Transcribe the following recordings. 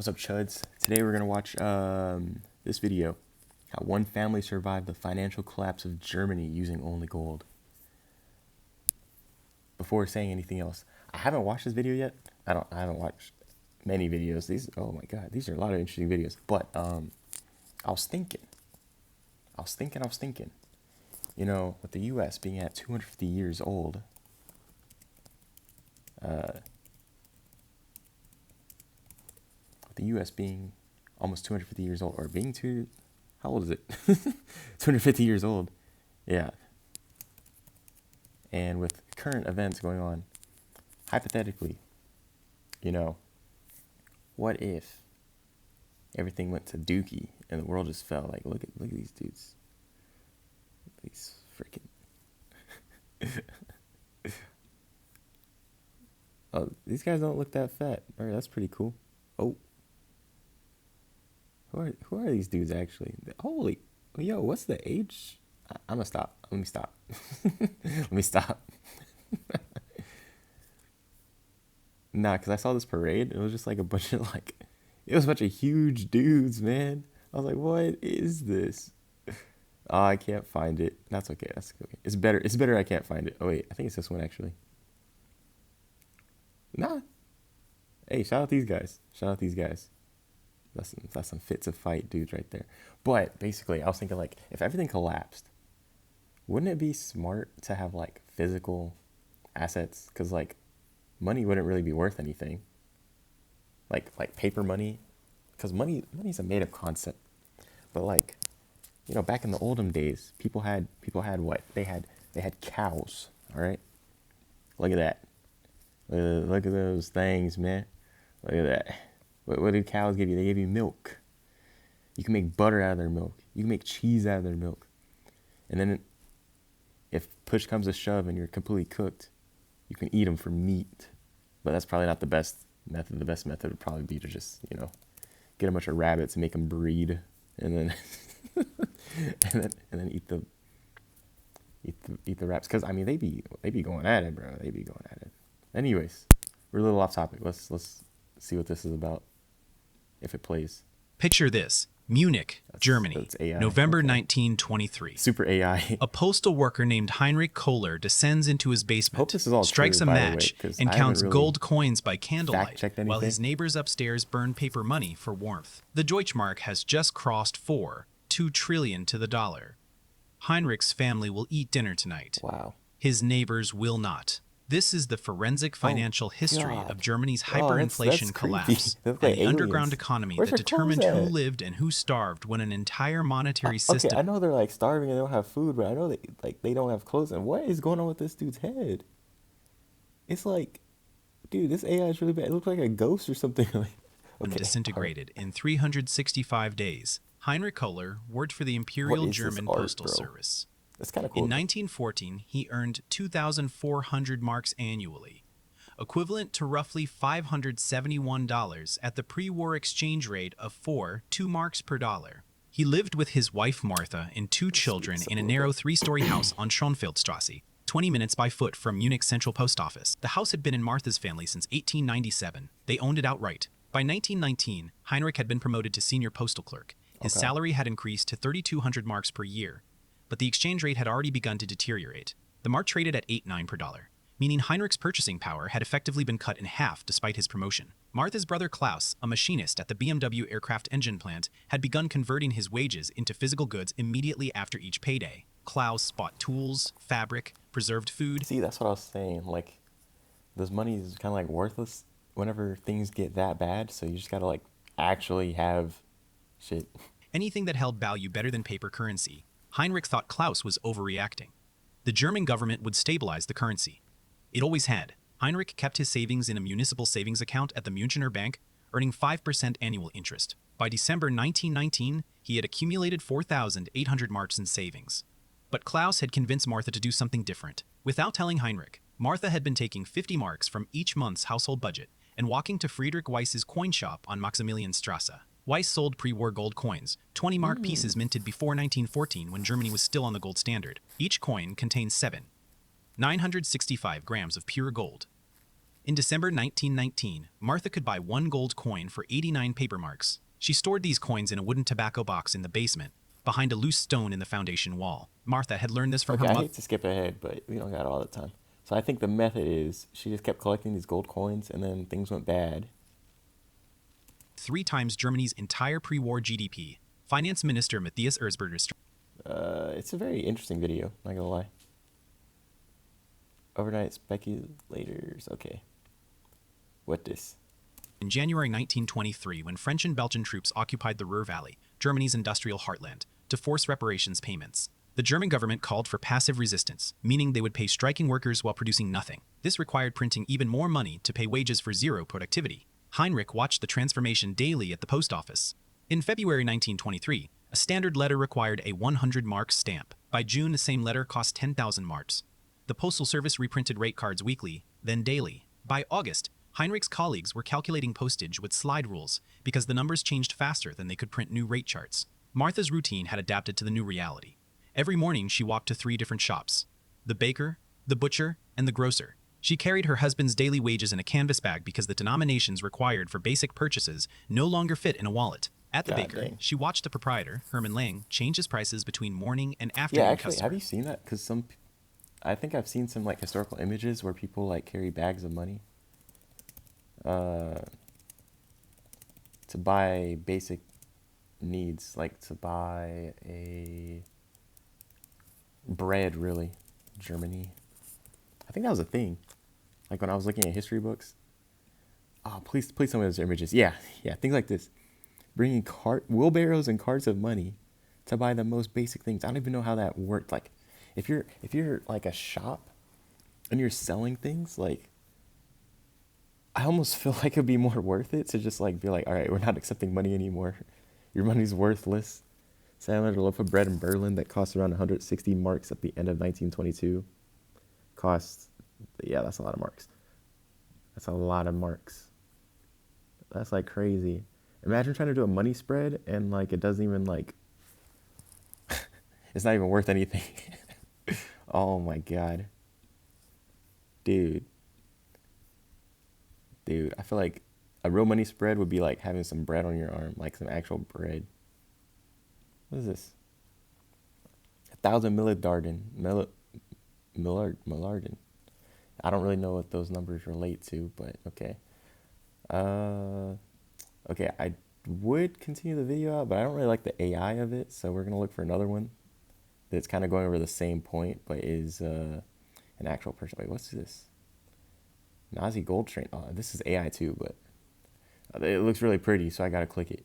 What's up, chuds? Today we're gonna watch this video. How one family survived the financial collapse of Germany using only gold. Before saying anything else, I haven't watched this video yet. I haven't watched many videos. Oh my god, these are a lot of interesting videos. But I was thinking. You know, with the U.S. being at 250 years old, with the U.S. being almost 250 years old, or being how old is it? 250 years old, yeah. And with current events going on, hypothetically, you know, what if everything went to dookie and the world just fell? Like, look at these dudes. These freaking. Oh, these guys don't look that fat. All right, that's pretty cool. Oh. Who are these dudes actually? Holy, yo, what's the age? I'm gonna stop. Let me stop. Let me stop. Nah, because I saw this parade. It was just like a bunch of it was a bunch of huge dudes, man. I was like, what is this? Oh, I can't find it. That's okay. That's okay. It's better I can't find it. Oh, wait. I think it's this one, actually. Nah. Hey, shout out these guys. That's some fit to fight dudes right there. But basically, I was thinking, if everything collapsed, wouldn't it be smart to have, physical assets? Because, money wouldn't really be worth anything. Like paper money. Because money's a made-up concept. But, back in the olden days, people had what? They had cows, all right? Look at that. Look at those things, man. Look at that. What did cows give you? They gave you milk. You can make butter out of their milk. You can make cheese out of their milk. And then if push comes to shove and you're completely cooked, you can eat them for meat. But that's probably not the best method. The best method would probably be to just, get a bunch of rabbits and make them breed, and then and then eat the rabbits. Because I mean, they be going at it, bro. They be going at it. Anyways, we're a little off topic. Let's see what this is about, if it plays. Picture this. Munich, Germany, November 1923. Super AI. A postal worker named Heinrich Kohler descends into his basement, strikes a match, and counts gold coins by candlelight, while his neighbors upstairs burn paper money for warmth. The Deutschmark has just crossed 2 trillion to the dollar. Heinrich's family will eat dinner tonight. Wow. His neighbors will not. This is the forensic financial history of Germany's hyperinflation collapse and the underground economy that determined who lived and who starved when an entire monetary system... Okay, I know they're starving and they don't have food, but I know they don't have clothes. And what is going on with this dude's head? It's dude, this AI is really bad. It looks like a ghost or something. Okay. Disintegrated in 365 days. Heinrich Kohler worked for the Imperial German Postal Service. That's kind of cool. In 1914, he earned 2,400 marks annually, equivalent to roughly $571 at the pre-war exchange rate of 2 marks per dollar. He lived with his wife Martha and 2 children in a narrow 3-story house on Schönfeldstrasse, 20 minutes by foot from Munich's central post office. The house had been in Martha's family since 1897. They owned it outright. By 1919, Heinrich had been promoted to senior postal clerk. His salary had increased to 3,200 marks per year. But the exchange rate had already begun to deteriorate. The mark traded at 8.9 per dollar, meaning Heinrich's purchasing power had effectively been cut in half despite his promotion. Martha's brother Klaus, a machinist at the BMW aircraft engine plant, had begun converting his wages into physical goods immediately after each payday. Klaus bought tools, fabric, preserved food. See, that's what I was saying. This money is kind of worthless whenever things get that bad, so you just gotta actually have shit. Anything that held value better than paper currency. Heinrich thought Klaus was overreacting. The German government would stabilize the currency. It always had. Heinrich kept his savings in a municipal savings account at the Münchener Bank, earning 5% annual interest. By December 1919, he had accumulated 4,800 marks in savings. But Klaus had convinced Martha to do something different. Without telling Heinrich, Martha had been taking 50 marks from each month's household budget and walking to Friedrich Weiss's coin shop on Maximilianstrasse. Weiss sold pre-war gold coins, 20-mark pieces minted before 1914 when Germany was still on the gold standard. Each coin contains 965 grams of pure gold. In December 1919, Martha could buy one gold coin for 89 paper marks. She stored these coins in a wooden tobacco box in the basement, behind a loose stone in the foundation wall. Martha had learned this from Okay, her I mother. hate to skip ahead, but we don't got all the time. So I think the method is she just kept collecting these gold coins, and then things went bad. 3 times Germany's entire pre-war GDP. Finance Minister Matthias Erzberger. It's a very interesting video, not gonna lie. Overnight speculators. Okay. What this? In January 1923, when French and Belgian troops occupied the Ruhr Valley, Germany's industrial heartland, to force reparations payments. The German government called for passive resistance, meaning they would pay striking workers while producing nothing. This required printing even more money to pay wages for zero productivity. Heinrich watched the transformation daily at the post office. In February 1923, a standard letter required a 100 marks stamp. By June, the same letter cost 10,000 marks. The Postal Service reprinted rate cards weekly, then daily. By August, Heinrich's colleagues were calculating postage with slide rules because the numbers changed faster than they could print new rate charts. Martha's routine had adapted to the new reality. Every morning, she walked to 3 different shops: the baker, the butcher, and the grocer. She carried her husband's daily wages in a canvas bag because the denominations required for basic purchases no longer fit in a wallet. At the God baker, dang. she watched the proprietor, Herman Lang, change his prices between morning and Yeah, afternoon actually, have customers. you seen that? Because I think I've seen some like historical images where people like carry bags of money, uh, to buy basic needs, like to buy a bread, really. Germany. I think that was a thing. Like when I was looking at history books. Oh, please tell me those are images. Yeah, yeah, things like this. Bringing wheelbarrows and carts of money to buy the most basic things. I don't even know how that worked. Like, if you're like a shop and you're selling things, like, I almost feel like it'd be more worth it to just like be like, all right, we're not accepting money anymore. Your money's worthless. Salad or loaf of bread in Berlin that cost around 160 marks at the end of 1922. Cost, yeah, that's a lot of marks. That's a lot of marks. That's like crazy. Imagine trying to do a money spread and like it doesn't even like it's not even worth anything. Oh my god. Dude. Dude, I feel like a real money spread would be like having some bread on your arm, like some actual bread. What is this? 1,000 millarden. I don't really know what those numbers relate to, but okay. Okay, I would continue the video out, but I don't really like the AI of it, so we're gonna look for another one that's kind of going over the same point, but is an actual person. Wait, what's this? Nazi gold train. Oh, this is AI too, but it looks really pretty, so I gotta click it.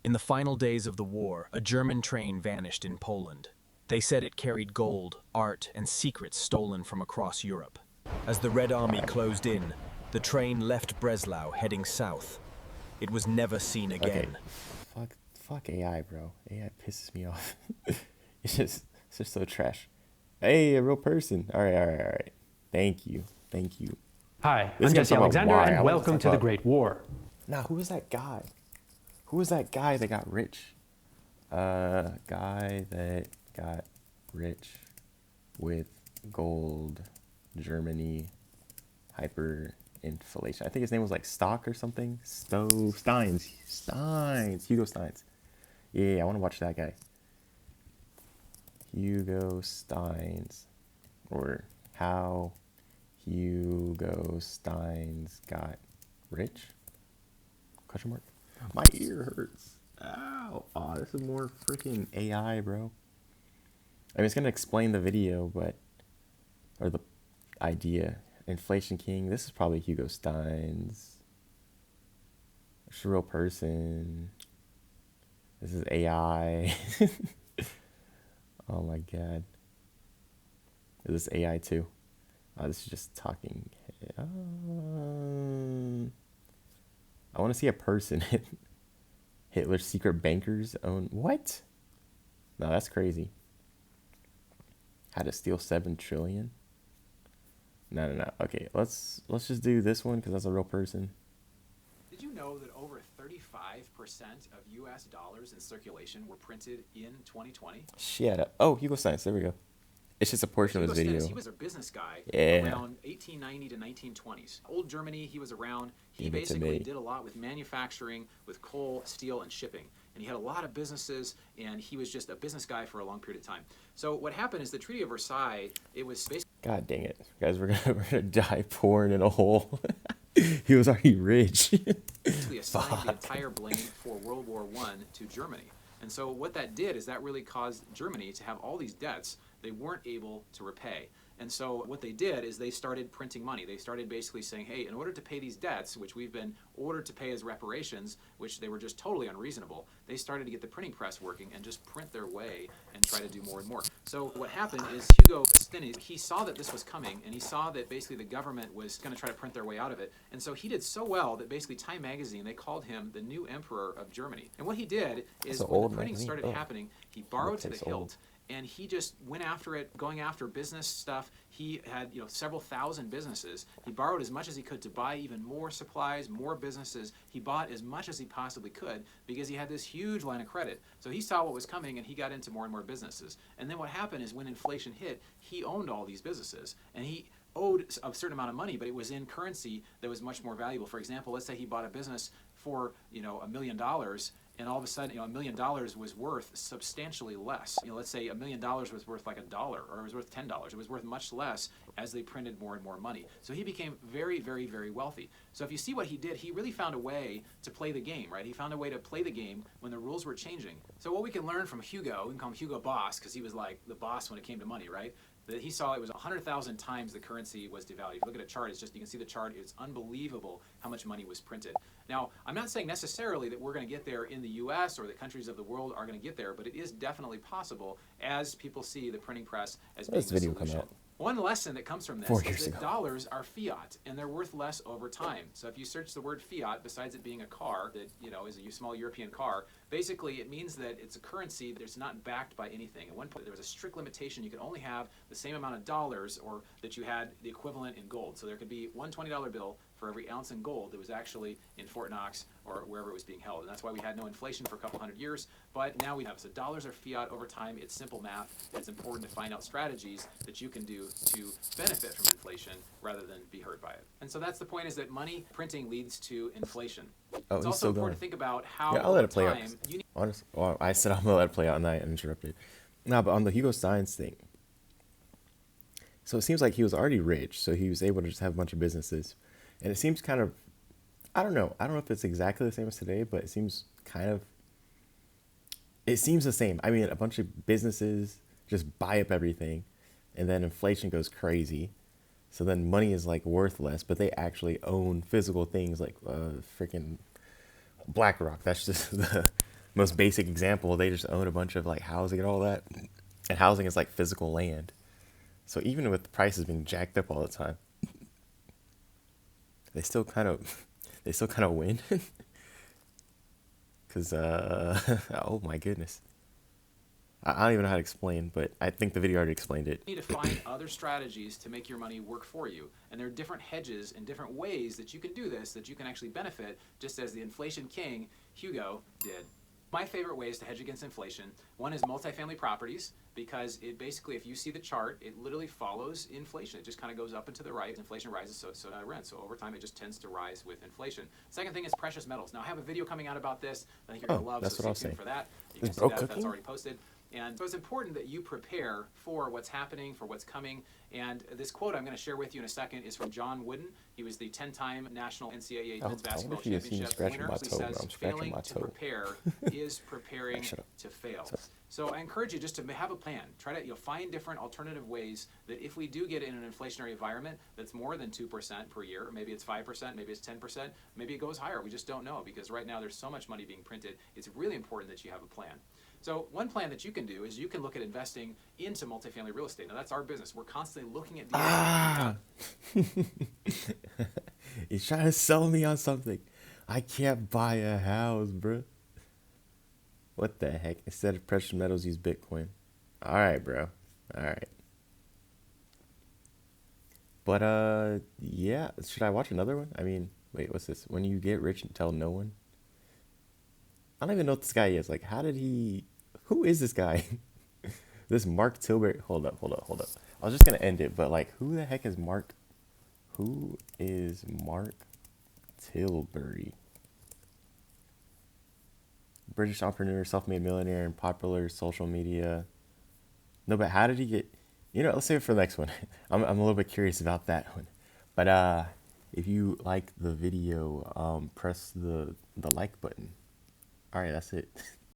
In the final days of the war, a German train vanished in Poland. They said it carried gold, art, and secrets stolen from across Europe. As the Red Army closed in, the train left Breslau heading south. It was never seen Okay, again. fuck AI, bro. AI pisses me off. It's just so trash. Hey, a real person. All right. Thank you. Hi, This I'm guy's Jesse talking about Alexander, why. I and wanted to welcome talk to the about- Great War. Now, who was that guy? Who was that guy that got rich? Guy that got rich with gold, Germany, hyperinflation. I think his name was like Stock or something. Steins. Hugo Stinnes. Yeah, I want to watch that guy. Hugo Stinnes. Or how Hugo Stinnes got rich? Question mark. My ear hurts. Ow. Oh, this is more freaking AI, bro. I mean, it's going to explain the video, or the idea. Inflation King. This is probably Hugo Stinnes. It's a real person. This is AI. Oh my god. Is this AI too? This is just talking. I want to see a person. Hitler's secret bankers own what? No, that's crazy. How to steal 7 trillion? No. Okay, let's just do this one because that's a real person. Did you know that over 35% of US dollars in circulation were printed in 2020? Shit. Oh, Hugo Science. There we go. It's just a portion of Hugo his Stinnes, video. he was a business guy Yeah. around 1890 to 1920s. Old Germany, he was around. He Give it to basically me. did a lot with manufacturing, with coal, steel, and shipping. And he had a lot of businesses, and he was just a business guy for a long period of time. So what happened is the Treaty of Versailles, it was God dang it, guys, we're gonna die pouring in a hole. He was already rich. basically assigned the Fuck. entire blame for World War I to Germany. And so what that did is that really caused Germany to have all these debts they weren't able to repay. And so what they did is they started printing money. They started basically saying, hey, in order to pay these debts, which we've been ordered to pay as reparations, which they were just totally unreasonable, they started to get the printing press working and just print their way and try to do more and more. So what happened is Hugo Stinnes, he saw that this was coming, and he saw that basically the government was going to try to print their way out of it. And so he did so well that basically Time Magazine, they called him the new emperor of Germany. And what he did is an when old the printing magazine. started Oh. happening, he borrowed to the tastes old. hilt. And he just went after it, going after business stuff. He had, several thousand businesses. He borrowed as much as he could to buy even more supplies, more businesses. He bought as much as he possibly could because he had this huge line of credit. So he saw what was coming and he got into more and more businesses. And then what happened is when inflation hit, he owned all these businesses and he owed a certain amount of money, but it was in currency that was much more valuable. For example, let's say he bought a business for, $1 million, and all of a sudden, $1 million was worth substantially less. Let's say $1 million was worth like $1, or it was worth $10. It was worth much less as they printed more and more money. So he became very, very, very wealthy. So if you see what he did, he really found a way to play the game, right? He found a way to play the game when the rules were changing. So what we can learn from Hugo, we can call him Hugo Boss, because he was like the boss when it came to money, right? That he saw it was 100,000 times the currency was devalued. If you look at a chart, you can see the chart. It's unbelievable how much money was printed. Now, I'm not saying necessarily that we're going to get there in the U.S. or the countries of the world are going to get there, but it is definitely possible as people see the printing press as being When does the this video come solution. out? One lesson that comes from this 4 is years that ago. dollars are fiat and they're worth less over time. So if you search the word fiat, besides it being a car that is a small European car, basically it means that it's a currency that's not backed by anything. At one point there was a strict limitation. You could only have the same amount of dollars or that you had the equivalent in gold. So there could be one $20 bill for every ounce in gold that was actually in Fort Knox or wherever it was being held. And that's why we had no inflation for a couple hundred years. But now we have. So dollars are fiat over time. It's simple math. It's important to find out strategies that you can do to benefit from inflation rather than be hurt by it. And so that's the point, is that money printing leads to inflation. Oh, It's he's also still important going. to think about how Yeah, I'll let over it play out. time you need Honestly, well, I said I'm gonna let it play out, and I interrupted. No, but on the Hugo Stinnes thing. So it seems like he was already rich, so he was able to just have a bunch of businesses, and it seems kind of, I don't know if it's exactly the same as today, but it seems the same. I mean, a bunch of businesses just buy up everything, and then inflation goes crazy. So then money is like worth less, but they actually own physical things like freaking BlackRock. That's just the most basic example. They just own a bunch of like housing and all that. And housing is like physical land. So even with the prices being jacked up all the time, they still kind of win. Cause oh my goodness. I don't even know how to explain, but I think the video already explained it. to find other strategies to make your money work for you. And there are different hedges and different ways that you can do this, that you can actually benefit, just as the inflation king, Hugo, did. My favorite ways to hedge against inflation, one is multifamily properties, because it basically, if you see the chart, it literally follows inflation. It just kind of goes up and to the right. Inflation rises, so does rent. So over time, it just tends to rise with inflation. Second thing is precious metals. Now, I have a video coming out about this. I think you're going to love, that's so what I was stay tuned saying. for that. You Is can see bro that. That's cooking? already posted. And so it's important that you prepare for what's happening, for what's coming. And this quote I'm going to share with you in a second is from John Wooden. He was the 10-time national NCAA Oh, men's I basketball wonder if you see me championship scratching winner. my He toe, bro. says, I'm scratching failing my to toe. prepare is preparing Shut up. to fail. So I encourage you just to have a plan. Try to find different alternative ways that if we do get in an inflationary environment that's more than 2% per year, maybe it's 5%, maybe it's 10%, maybe it goes higher. We just don't know, because right now there's so much money being printed. It's really important that you have a plan. So one plan that you can do is you can look at investing into multifamily real estate. Now that's our business. We're constantly looking at deals. He's trying to sell me on something. I can't buy a house, bro. What the heck? Instead of precious metals, use Bitcoin. All right, bro. All right. But yeah. Should I watch another one? I mean, wait, what's this? When you get rich and tell no one. I don't even know what this guy is. Like, how did he? Who is this guy? This Mark Tilbury. Hold up, hold up, hold up. I was just gonna end it, but like, who the heck is Mark? Who is Mark Tilbury? British entrepreneur, self-made millionaire, and popular social media. No, but how did he get? You know, let's save it for the next one. I'm a little bit curious about that one. But if you like the video, press the like button. All right, that's it.